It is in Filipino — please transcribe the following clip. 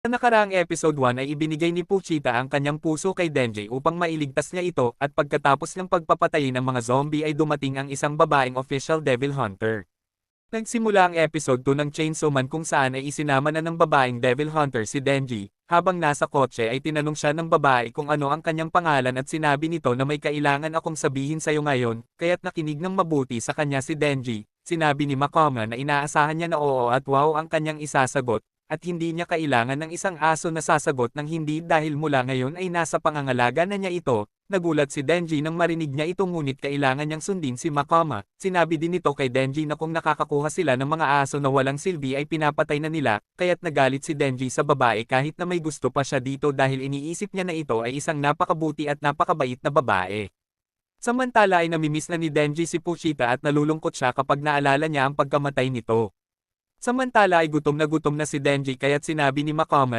Sa nakaraang episode 1 ay ibinigay ni Pochita ang kanyang puso kay Denji upang mailigtas niya ito at pagkatapos ng pagpapatay ng mga zombie ay dumating ang isang babaeng official devil hunter. Nagsimula ang episode 2 ng Chainsaw Man kung saan ay isinama na ng babaeng devil hunter si Denji. Habang nasa kotse ay tinanong siya ng babae kung ano ang kanyang pangalan at sinabi nito na may kailangan akong sabihin sa'yo ngayon, kaya't nakinig ng mabuti sa kanya si Denji. Sinabi ni Makoma na inaasahan niya na oo at wow ang kanyang isasagot, at hindi niya kailangan ng isang aso na sasagot ng hindi dahil mula ngayon ay nasa pangangalaga na niya ito. Nagulat si Denji nang marinig niya ito ngunit kailangan niyang sundin si Makoma. Sinabi din nito kay Denji na kung nakakakuha sila ng mga aso na walang silbi ay pinapatay na nila, kaya't nagalit si Denji sa babae kahit na may gusto pa siya dito dahil iniisip niya na ito ay isang napakabuti at napakabait na babae. Samantala ay namimiss na ni Denji si Pochita at nalulungkot siya kapag naalala niya ang pagkamatay nito. Samantala ay gutom na si Denji kaya't sinabi ni Makoma